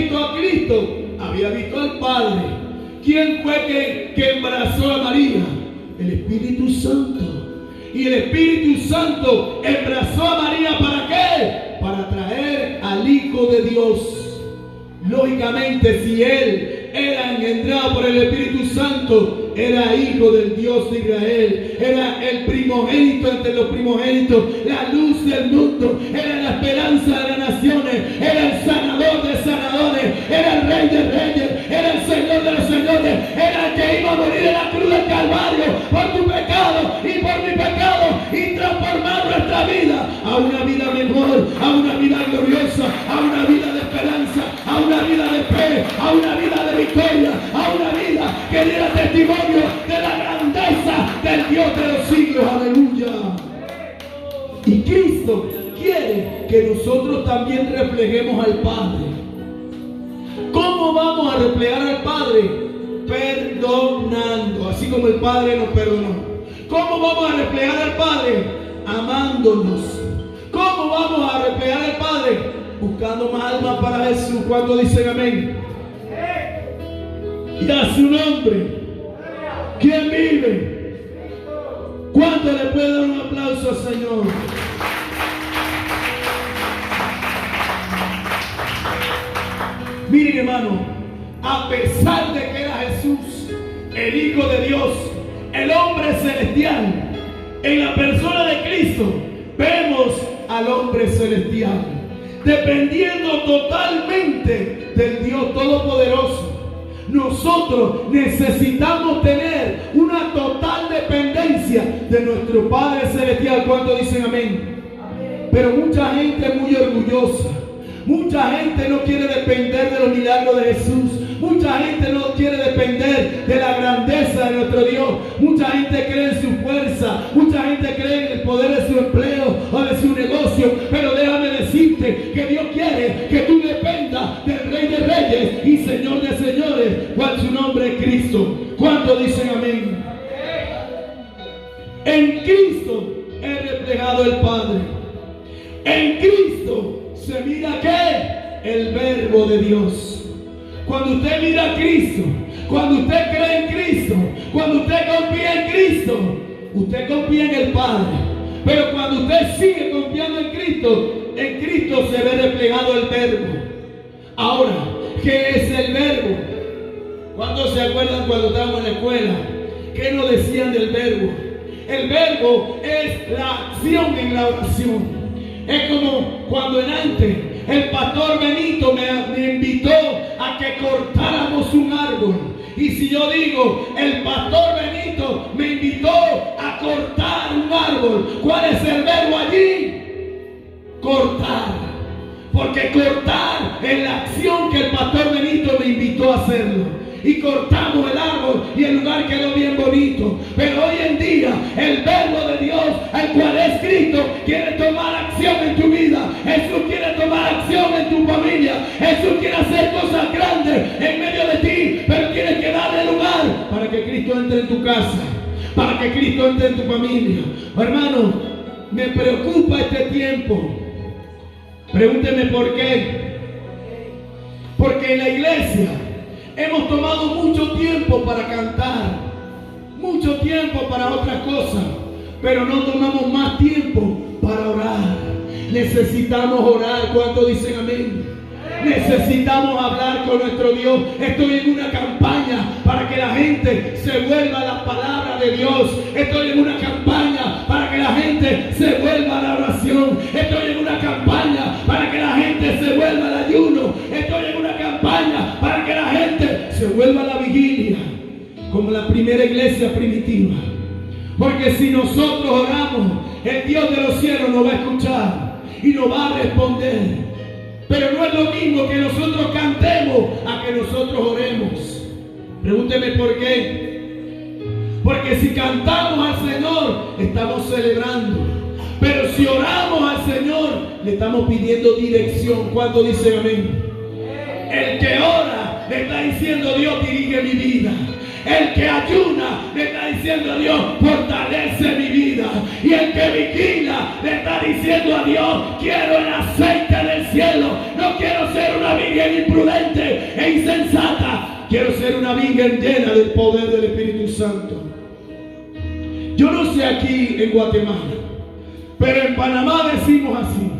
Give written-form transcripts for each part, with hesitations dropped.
visto a Cristo, había visto al Padre. ¿Quién fue que embarazó a María? El Espíritu Santo. Y el Espíritu Santo embarazó a María, ¿para qué? Para traer al Hijo de Dios. Lógicamente, si él era engendrado por el Espíritu Santo, era hijo del Dios de Israel, era el primogénito entre los primogénitos, la luz del mundo, era la esperanza de las naciones, era el sanador de sanadores, era el rey de reyes, era el señor de los señores, era el que iba a morir en la cruz del Calvario por tu pecado y por mi pecado, y transformar nuestra vida a una vida mejor, a una vida gloriosa, a una vida de esperanza, a una vida de fe, a una vida de victoria, a una vida que diera testimonio de la grandeza del Dios de los siglos. Aleluya. Y Cristo quiere que nosotros también reflejemos al Padre. ¿Cómo vamos a reflejar al Padre? Perdonando, así como el Padre nos perdonó. ¿Cómo vamos a reflejar al Padre? Amándonos. ¿Cómo vamos a reflejar al Padre? Buscando más almas para Jesús. ¿Cuántos dicen amén? Y a su nombre. ¿Quién vive? ¿Cuánto le puede dar un aplauso al Señor? Miren, hermano, a pesar de que era Jesús, el Hijo de Dios, el hombre celestial, en la persona de Cristo, vemos al hombre celestial dependiendo totalmente del Dios Todopoderoso. Nosotros necesitamos tener una total dependencia de nuestro Padre Celestial. ¿Cuántos dicen amén? Pero mucha gente es muy orgullosa. Mucha gente no quiere depender de los milagros de Jesús. Mucha gente no quiere depender de la grandeza de nuestro Dios. Mucha gente cree en su fuerza. Mucha gente cree en el poder de su empleo o de su negocio. Pero déjame decirte que Dios quiere que tú dependas del Rey de Reyes y Señor de Señores, cual su nombre es Cristo. ¿Cuántos dicen amén? En Cristo es reflejado el Padre. En Cristo se mira ¿qué? El Verbo de Dios. Cuando usted mira a Cristo, cuando usted cree en Cristo, cuando usted confía en Cristo, usted confía en el Padre. Pero cuando usted sigue confiando en Cristo se ve reflejado el Verbo. Ahora, ¿qué es el Verbo? ¿Cuántos se acuerdan cuando estábamos en la escuela? ¿Qué nos decían del Verbo? El Verbo es la acción en la oración. Es como cuando en antes el pastor Benito me invitó a que cortáramos un árbol. Y si yo digo, el pastor Benito me invitó a cortar un árbol, ¿cuál es el verbo allí? Cortar. Porque cortar es la acción que el pastor Benito me invitó a hacerlo. Y cortamos el árbol y el lugar quedó bien bonito. Pero hoy en día el verbo de Dios, el cual es Cristo, quiere tomar acción en tu vida. Jesús quiere tomar acción en tu familia. Jesús quiere hacer cosas grandes en medio de ti. Pero tienes que darle lugar para que Cristo entre en tu casa, para que Cristo entre en tu familia. Hermano, me preocupa este tiempo. Pregúnteme por qué. Porque en la iglesia hemos tomado mucho tiempo para cantar, mucho tiempo para otras cosas, pero no tomamos más tiempo para orar. Necesitamos orar. ¿Cuántos dicen amén? Necesitamos hablar con nuestro Dios. Estoy en una campaña para que la gente se vuelva a la palabra de Dios. Estoy en una campaña para que la gente se vuelva a la oración. Estoy en una campaña para que la gente se vuelva al ayuno. Estoy en una campaña para que la gente se vuelva a la vigilia, como la primera iglesia primitiva. Porque si nosotros oramos, el Dios de los cielos nos va a escuchar y nos va a responder. Pero no es lo mismo que nosotros cantemos a que nosotros oremos. Pregúnteme por qué. Porque si cantamos al Señor, estamos celebrando. Pero si oramos al Señor, le estamos pidiendo dirección. ¿Cuántos dicen amén? El que ora le está diciendo: Dios, dirige mi vida. El que ayuna le está diciendo a Dios: fortalece mi vida. Y el que vigila le está diciendo a Dios: quiero el aceite del cielo. No quiero ser una una virgen imprudente e insensata. Quiero ser una virgen llena del poder del Espíritu Santo. Yo no sé aquí en Guatemala, pero en Panamá decimos así: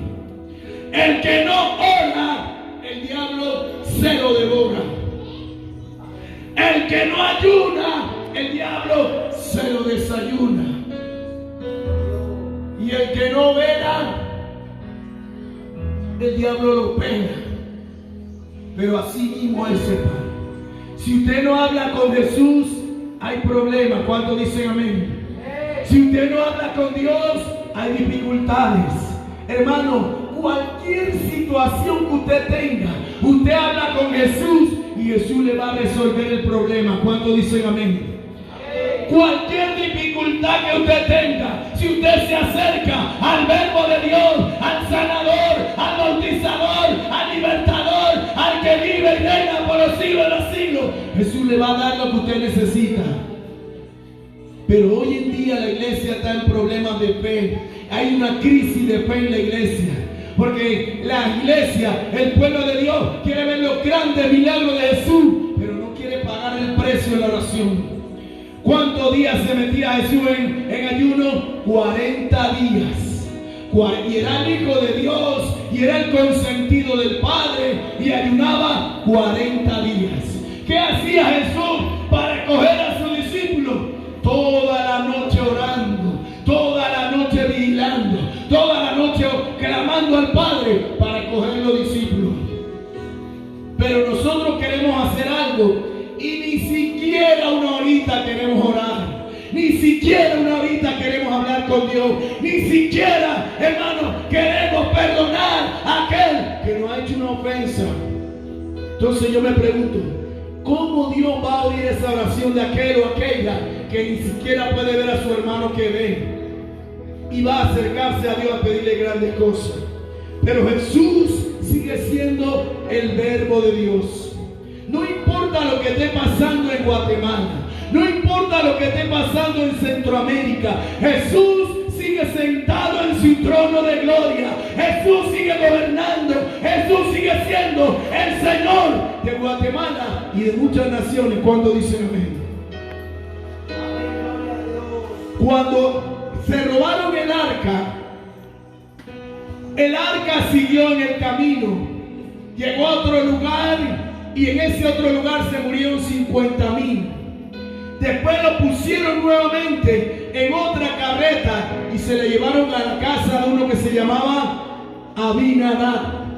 el que no ora, el diablo se lo devora. El que no ayuna, el diablo se lo desayuna. Y el que no vela, el diablo lo pega. Pero así mismo Él se para. Si usted no habla con Jesús, hay problemas. ¿Cuántos dicen amén? Si usted no habla con Dios, hay dificultades. Hermano, cualquier situación que usted tenga, usted habla con Jesús y Jesús le va a resolver el problema. ¿Cuántos dicen amén? Cualquier dificultad que usted tenga, si usted se acerca al verbo de Dios, al sanador, al bautizador, al libertador, al que vive y reina por los siglos de los siglos, Jesús le va a dar lo que usted necesita. Pero hoy en día la iglesia está en problemas de fe. Hay una crisis de fe en la iglesia. Porque la iglesia, el pueblo de Dios, quiere ver los grandes milagros de Jesús, pero no quiere pagar el precio de la oración. ¿Cuántos días se metía Jesús en ayuno? 40 días. Y era el Hijo de Dios, y era el consentido del Padre, y ayunaba 40 días. ¿Qué hacía Jesús para escoger a sus discípulos? Toda la noche orando, toda la noche vigilando, toda la noche clamando al Padre para escoger los discípulos. Pero nosotros queremos hacer algo y ni siquiera una horita queremos orar, ni siquiera una horita queremos hablar con Dios, ni siquiera, hermano, queremos perdonar a aquel que nos ha hecho una ofensa. Entonces yo me pregunto, ¿cómo Dios va a oír esa oración de aquel o aquella que ni siquiera puede ver a su hermano que ve y va a acercarse a Dios a pedirle grandes cosas? Pero Jesús sigue siendo el verbo de Dios. No importa lo que esté pasando en Guatemala, no importa lo que esté pasando en Centroamérica, Jesús sigue sentado en su trono de gloria. Jesús sigue gobernando. Jesús sigue siendo el Señor de Guatemala y de muchas naciones. ¿Cuándo dicen amén? Cuando se robaron el arca siguió en el camino, llegó a otro lugar y en ese otro lugar se murieron 50,000. Después lo pusieron nuevamente en otra carreta y se le llevaron a la casa de uno que se llamaba Abinadab.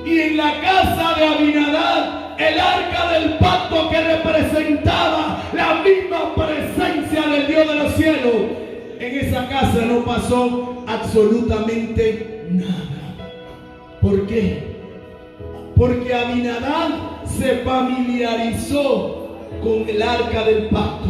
Y en la casa de Abinadab, el arca del pacto que representaba la misma presencia del Dios de los cielos, en esa casa no pasó absolutamente nada. ¿Por qué? Porque Abinadab se familiarizó con el arca del pacto.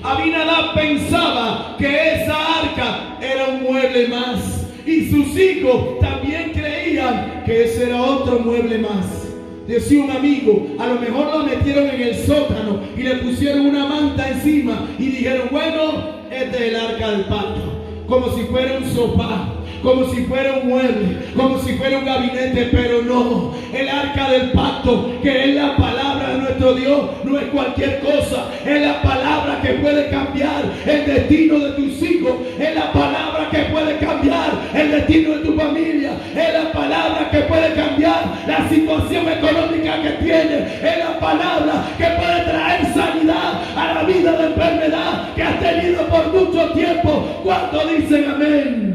Abinadab pensaba que esa arca era un mueble más, y sus hijos también creían que ese era otro mueble más. Decía un amigo, a lo mejor lo metieron en el sótano y le pusieron una manta encima y dijeron, bueno, este es el arca del pacto, como si fuera un sofá, como si fuera un mueble, como si fuera un gabinete. Pero no, el arca del pacto, que es la palabra de nuestro Dios, no es cualquier cosa. Es la palabra que puede cambiar el destino de tus hijos, es la palabra que puede cambiar el destino de tu familia, es la palabra que puede cambiar la situación económica que tienes, es la palabra que puede traer sanidad a la vida de enfermedad que has tenido por mucho tiempo. ¿Cuántos dicen amén?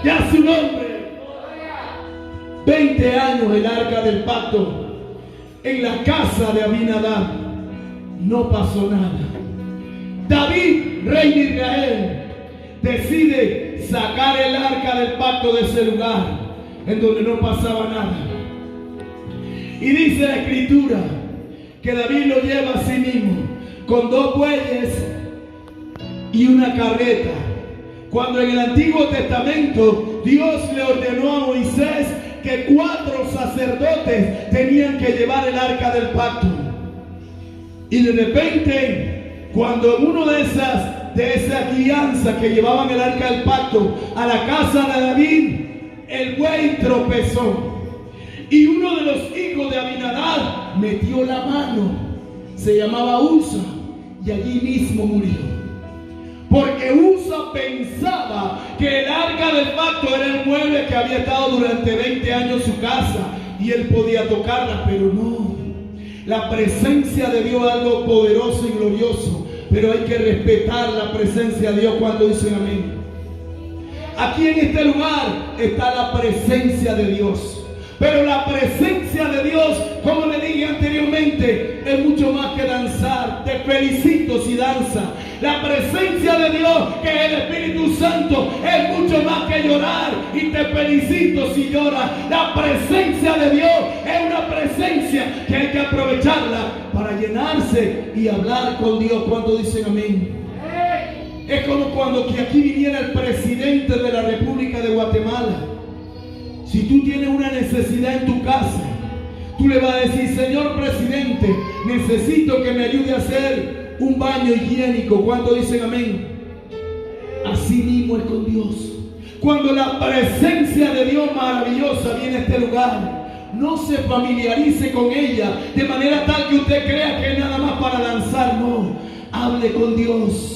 Ya su nombre. 20 años el arca del pacto en la casa de Abinadab, no pasó nada. David, rey de Israel, decide sacar el arca del pacto de ese lugar en donde no pasaba nada. Y dice la escritura que David lo lleva a sí mismo con 2 bueyes y una carreta. Cuando en el Antiguo Testamento Dios le ordenó a Moisés que 4 sacerdotes tenían que llevar el arca del pacto. Y de repente, cuando uno de esa guianza que llevaban el arca del pacto a la casa de David, el buey tropezó. Y uno de los hijos de Abinadab metió la mano, se llamaba Usa, y allí mismo murió. Porque Usa pensaba que el arca del pacto era el mueble que había estado durante 20 años en su casa y él podía tocarla, pero no. La presencia de Dios es algo poderoso y glorioso, pero hay que respetar la presencia de Dios cuando dicen amén. Aquí en este lugar está la presencia de Dios. Pero la presencia de Dios, como le dije anteriormente, es mucho más que danzar. Te felicito si danza. La presencia de Dios, que es el Espíritu Santo, es mucho más que llorar. Y te felicito si lloras. La presencia de Dios es una presencia que hay que aprovecharla para llenarse y hablar con Dios. ¿Cuántos dicen amén? Es como cuando que aquí viniera el presidente de la República de Guatemala. Si tú tienes una necesidad en tu casa, tú le vas a decir: señor presidente, necesito que me ayude a hacer un baño higiénico. ¿Cuántos dicen amén? Así mismo es con Dios. Cuando la presencia de Dios maravillosa viene a este lugar, no se familiarice con ella de manera tal que usted crea que es nada más para danzar. No, hable con Dios.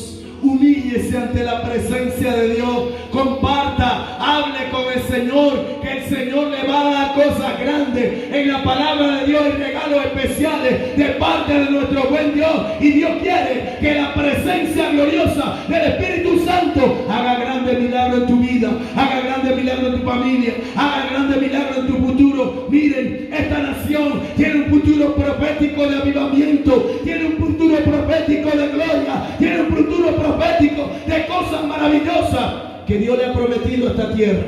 Humíllese ante la presencia de Dios. Comparta, hable con el Señor, que el Señor le va a dar cosas grandes. En la palabra de Dios hay regalos especiales de parte de nuestro buen Dios. Y Dios quiere que la presencia gloriosa del Espíritu Santo haga grandes milagros en tu vida, haga grandes milagros en tu familia, haga grandes milagros en tu futuro. Miren, esta nación tiene un futuro profético de avivamiento, tiene un futuro profético de gloria, tiene un futuro profético de cosas maravillosas que Dios le ha prometido a esta tierra.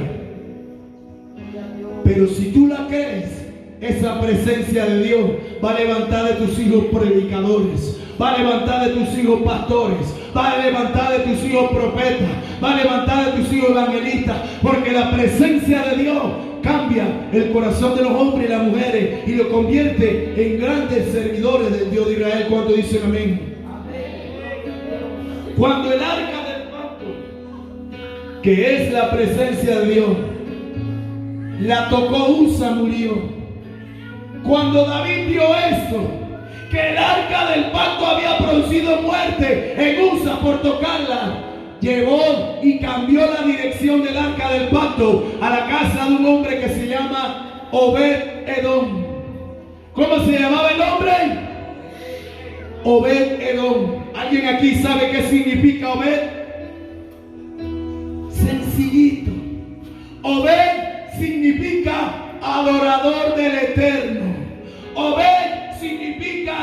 Pero si tú la crees, esa presencia de Dios va a levantar de tus hijos predicadores, va a levantar de tus hijos pastores, va a levantar de tus hijos profetas, va a levantar de tus hijos evangelistas, porque la presencia de Dios cambia el corazón de los hombres y las mujeres y lo convierte en grandes servidores del Dios de Israel. ¿Cuántos dicen amén? Cuando el arca del pacto, que es la presencia de Dios, la tocó Usa, murió. Cuando David vio esto, que el arca del pacto había producido muerte en Usa por tocarla, llegó y cambió la dirección del arca del pacto a la casa de un hombre que se llama Obed-Edom. ¿Cómo se llamaba el hombre? Obed-Edom. ¿Alguien aquí sabe qué significa Obed? Sencillito. Obed significa adorador del Eterno. Obed significa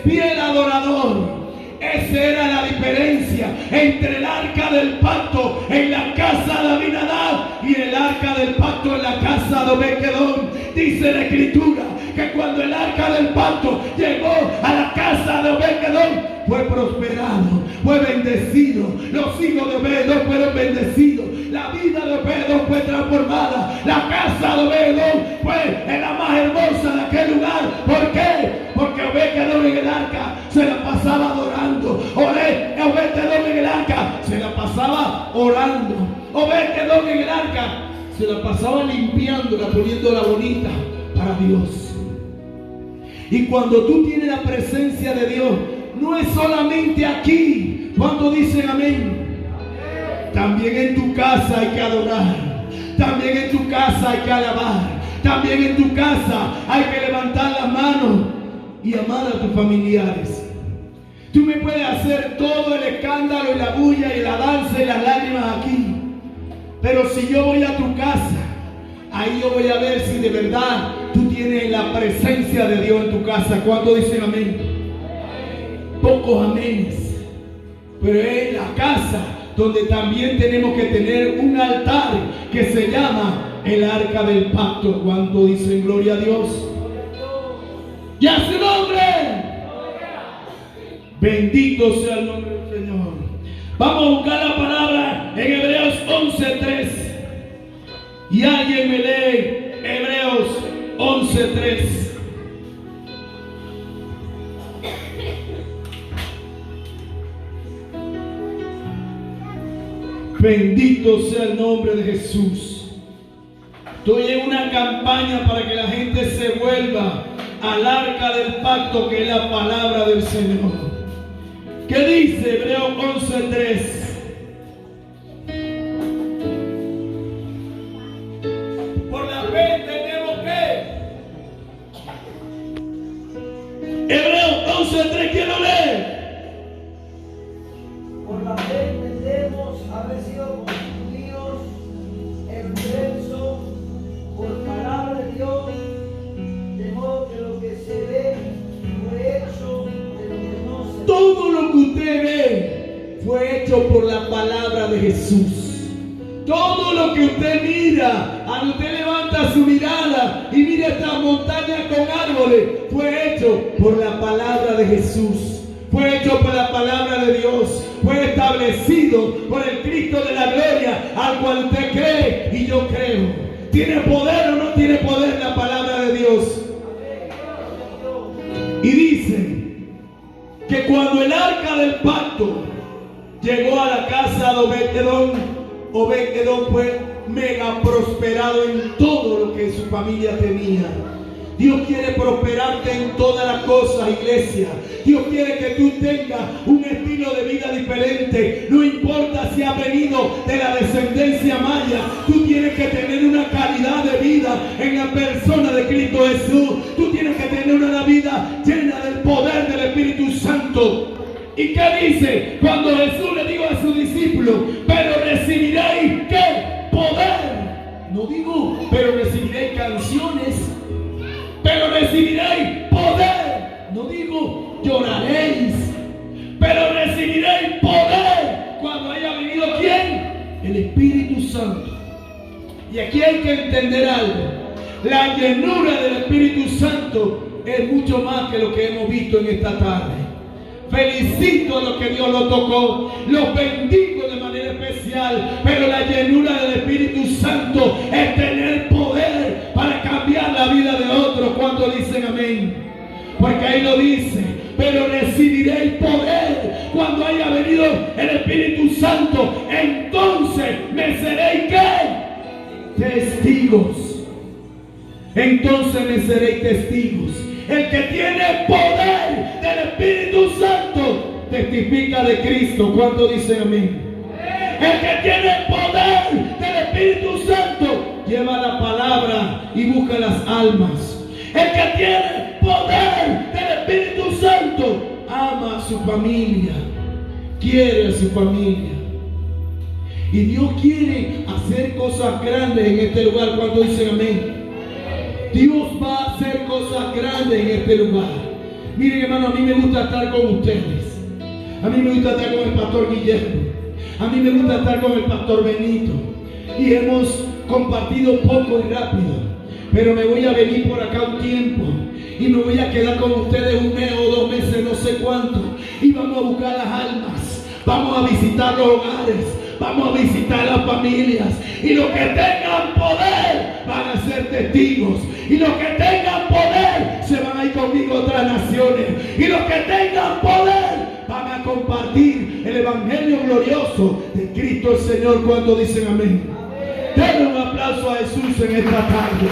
fiel adorador. Esa era la diferencia entre el arca del pacto en la casa de Abinadab y el arca del pacto en la casa de Obed-Edom. Dice la Escritura que cuando el arca del pacto llegó a la casa de Obed-Edom, fue prosperado, fue bendecido. Los hijos de Obed-Edom fueron bendecidos. La vida de Obed-Edom fue transformada. La casa de Obed-Edom fue la más hermosa de aquel lugar. ¿Por qué? Porque Obed-Edom en el arca se la pasaba adorando. Obed-Edom en el arca se la pasaba orando. Obed-Edom en el arca se la pasaba limpiándola, poniéndola bonita para Dios. Y cuando tú tienes la presencia de Dios, no es solamente aquí. ¿Cuántos dicen amén? También en tu casa hay que adorar. También en tu casa hay que alabar. También en tu casa hay que levantar las manos y amar a tus familiares. Tú me puedes hacer todo el escándalo y la bulla y la danza y las lágrimas aquí, pero si yo voy a tu casa, ahí yo voy a ver si de verdad tú tienes la presencia de Dios en tu casa. ¿Cuántos dicen amén? Pocos amenes. Pero es la casa donde también tenemos que tener un altar que se llama el arca del pacto. ¿Cuántos dicen gloria a Dios? ¡Y a su nombre! Bendito sea el nombre del Señor. Vamos a buscar la palabra en Hebreos 11:3. Y alguien me lee Hebreos 11:3. Bendito sea el nombre de Jesús. Estoy en una campaña para que la gente se vuelva al arca del pacto, que es la palabra del Señor. ¿Qué dice Hebreos 11:3? Por la fe tenemos que. Hebreos 11:3, ¿quién lo lee? Por la fe entendemos haber sido constituidos en universo por palabra de Dios, de modo que lo que se ve fue hecho de lo que no se ve. Todo lo que usted ve fue hecho por la palabra de Jesús. Todo lo que usted mira, cuando usted levanta su mirada y mira esta montaña con árboles, fue hecho por la palabra de Jesús. Fue hecho por la palabra de Dios. Fue establecido por el Cristo de la gloria, al cual usted cree y yo creo. ¿Tiene poder o no tiene poder la palabra de Dios? Y dice que cuando el arca del pacto llegó a la casa de Obed-Edom fue mega prosperado en todo lo que su familia tenía. Dios quiere prosperarte en todas las cosas, iglesia. Dios quiere que tú tengas un estilo de vida diferente. No importa si has venido de la descendencia maya, tú tienes que tener una calidad de vida en la persona de Cristo Jesús. Tú tienes que tener una vida llena del poder del Espíritu Santo. ¿Y qué dice? Cuando Jesús le dijo a sus discípulos, pero recibiréis ¿qué? Poder. No digo, pero recibiréis canciones. Pero recibiréis poder. No digo lloraréis, pero recibiréis poder cuando haya venido ¿quién? El Espíritu Santo. Y aquí hay que entender algo. La llenura del Espíritu Santo es mucho más que lo que hemos visto en esta tarde. Felicito a los que Dios lo tocó, los bendigo de manera especial, pero la llenura del Espíritu Santo es tener poder para cambiar la vida de otros. Cuando dicen amén, porque ahí lo dice, pero recibiréis poder cuando haya venido el Espíritu Santo, entonces me seréis ¿qué? Testigos. Entonces me seréis testigos. El que tiene poder del Espíritu Santo testifica de Cristo. ¿Cuánto dicen amén? El que tiene poder del Espíritu Santo lleva la palabra y busca las almas. El que tiene poder del Espíritu Santo ama a su familia, quiere a su familia. Y Dios quiere hacer cosas grandes en este lugar. ¿Cuánto dicen amén? Dios va a hacer cosas grandes en este lugar. Miren, hermano, a mí me gusta estar con ustedes. A mí me gusta estar con el pastor Guillermo. A mí me gusta estar con el pastor Benito. Y hemos compartido poco y rápido. Pero me voy a venir por acá un tiempo. Y me voy a quedar con ustedes 1 mes o 2 meses, no sé cuánto. Y vamos a buscar las almas. Vamos a visitar los hogares. Vamos a visitar las familias. Y los que tengan poder van a ser testigos. Y los que tengan poder se van a ir conmigo a otras naciones. Y los que tengan poder van a compartir el evangelio glorioso de Cristo el Señor. Cuando dicen amén. Denle un aplauso a Jesús en esta tarde.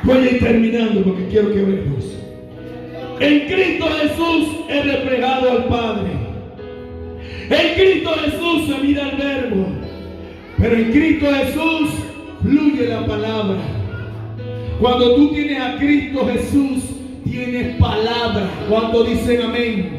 Voy a ir terminando porque quiero que oremos. En Cristo Jesús es reflejado al Padre. En Cristo Jesús se mira el Verbo. Pero en Cristo Jesús fluye la palabra. Cuando tú tienes a Cristo Jesús, tienes palabra. Cuando dicen amén.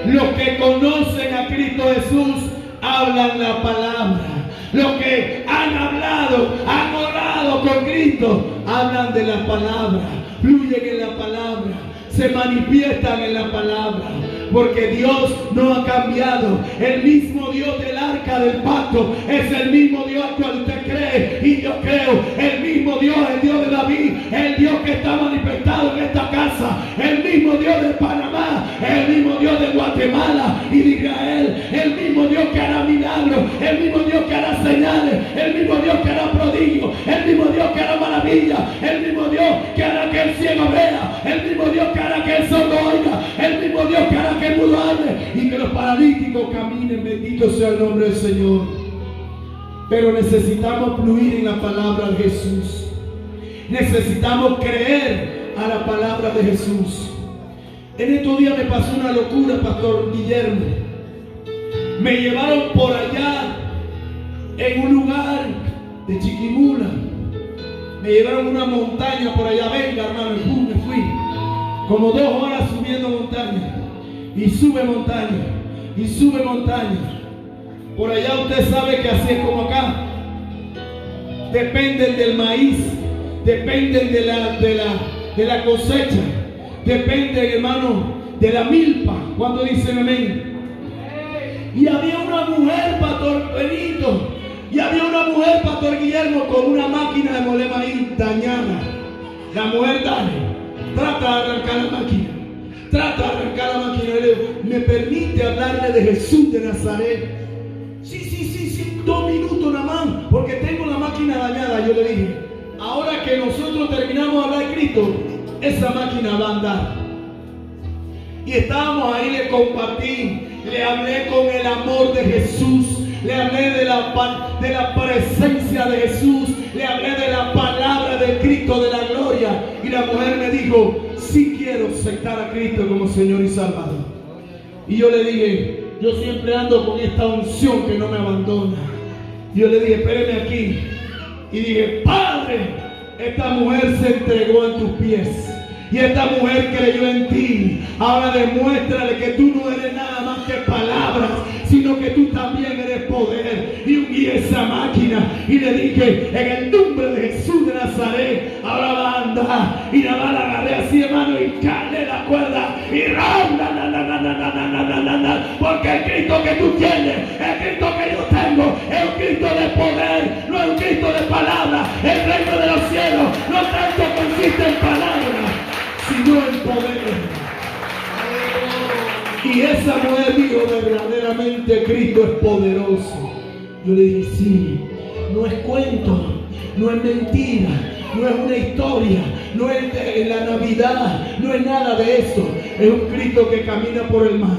Los que conocen a Cristo Jesús hablan la palabra. Los que han hablado, han orado con Cristo, hablan de la palabra, fluyen en la palabra, se manifiestan en la palabra. Porque Dios no ha cambiado. El mismo Dios del arca del pacto es el mismo Dios al cual usted cree y yo creo. El mismo Dios, el Dios de David, el Dios que está manifestado en esta casa, el mismo Dios de Panamá, el mismo Dios de Guatemala y de Israel, el mismo Dios que hará milagros, el mismo Dios que hará señales, el mismo Dios que hará prodigios, el mismo Dios que hará maravillas, el mismo Dios que hará que el ciego vea, el mismo Dios que hará que el sordo oiga, el mismo Dios que hará que el mudo hable y que los paralíticos paralíticos caminen, bendito sea el nombre del Señor. Pero necesitamos fluir en la palabra de Jesús. Necesitamos creer a la palabra de Jesús. En estos días me pasó una locura, Pastor Guillermo. Me llevaron por allá, en un lugar de Chiquimula. Me llevaron a una montaña por allá. Venga, hermano, y me fui. Como 2 horas subiendo montaña. Y sube montaña. Y sube montaña. Por allá usted sabe que así es como acá. Dependen del maíz. Dependen de la cosecha. Dependen, hermano, de la milpa. ¿Cuándo dicen amén? Y había una mujer, Pastor Benito. Y había una mujer, Pastor Guillermo, con una máquina de moler maíz dañada. La mujer, dale, trata de arrancar la máquina. Trata de arrancar la máquina. ¿Me permite hablarle de Jesús de Nazaret? Sí, 2 minutos nada más, porque tengo la máquina dañada. Yo le dije, ahora que nosotros terminamos de hablar de Cristo, esa máquina va a andar. Y estábamos ahí, le compartí, le hablé con el amor de Jesús, le hablé de la presencia de Jesús, le hablé de la palabra de Cristo, de la gloria. Y la mujer me dijo, sí quiero aceptar a Cristo como Señor y Salvador. Y yo le dije, yo siempre ando con esta unción que no me abandona. Y yo le dije, espéreme aquí. Y dije, Padre, esta mujer se entregó en tus pies. Y esta mujer creyó en ti. Ahora demuéstrale que tú no eres nada más que palabras, sino que tú también eres poder. Y uní esa máquina y le dije, en el nombre de Jesús de Nazaret, ahora va a andar. Y nada más la agarré así, hermano, y calé la cuerda y porque el Cristo que tú tienes, el Cristo que yo tengo, es un Cristo de poder, no es un Cristo de palabra. El reino de los cielos no tanto consiste en palabras, sino en poder. Y esa mujer dijo, verdaderamente Cristo es poderoso. Yo le dije, sí, no es cuento, no es mentira, no es una historia, no es la Navidad, no es nada de eso. Es un Cristo que camina por el mar,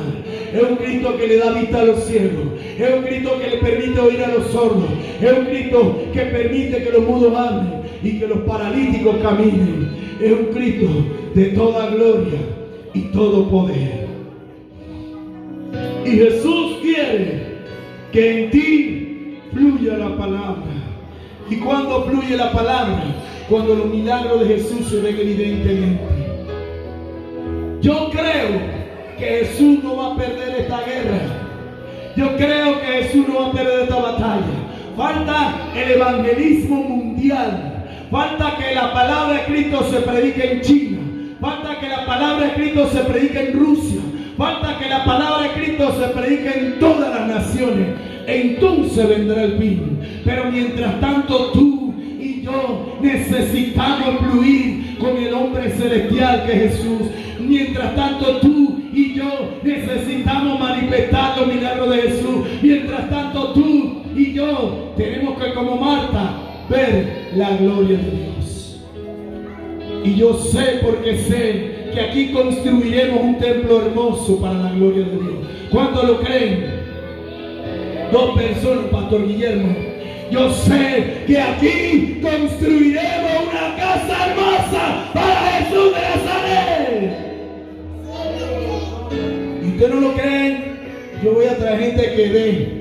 es un Cristo que le da vista a los ciegos, es un Cristo que le permite oír a los sordos, es un Cristo que permite que los mudos hablen y que los paralíticos caminen. Es un Cristo de toda gloria y todo poder. Y Jesús quiere que en ti fluya la palabra. ¿Y cuando fluye la palabra? Cuando los milagros de Jesús se ven evidentemente. Yo creo que Jesús no va a perder esta guerra. Yo creo que Jesús no va a perder esta batalla. Falta el evangelismo mundial. Falta que la palabra de Cristo se predique en China. Falta que la palabra de Cristo se predique en Rusia. Falta que la palabra de Cristo se predique en todas las naciones. Entonces vendrá el fin. Pero mientras tanto tú y yo necesitamos fluir con el hombre celestial que es Jesús. Mientras tanto tú y yo necesitamos manifestar los milagros de Jesús. Mientras tanto tú y yo tenemos que, como Marta, ver la gloria de Dios. Y yo sé, porque sé que aquí construiremos un templo hermoso para la gloria de Dios. ¿Cuántos lo creen? 2 personas, Pastor Guillermo. Yo sé que aquí construiremos una casa hermosa para Jesús de Nazaret. ¿Y ustedes no lo creen? Yo voy a traer gente que dé.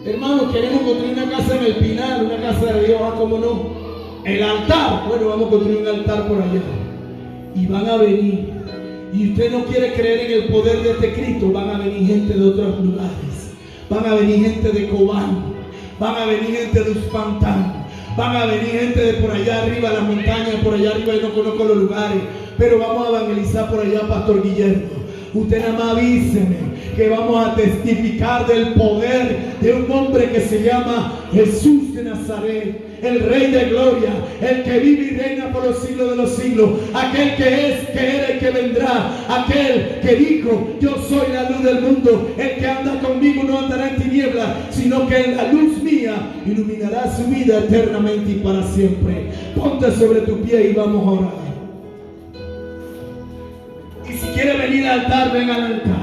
Hermanos, queremos construir una casa en el Pinar, una casa de Dios, ¿cómo no? El altar, bueno, vamos a construir un altar por allá. Y van a venir. Y usted no quiere creer en el poder de este Cristo, van a venir gente de otros lugares. Van a venir gente de Cobán. Van a venir gente de Uspantán. Van a venir gente de por allá arriba, las montañas, por allá arriba, yo no conozco los lugares. Pero vamos a evangelizar por allá, Pastor Guillermo. Usted nada más avíseme que vamos a testificar del poder de un hombre que se llama Jesús de Nazaret, el Rey de Gloria, el que vive y reina por los siglos de los siglos, aquel que es, que era y que vendrá, aquel que dijo, yo soy la luz del mundo, el que anda conmigo no andará en tinieblas, sino que en la luz mía iluminará su vida eternamente y para siempre. Ponte sobre tu pie y vamos a orar. Y si quiere venir al altar, ven al altar.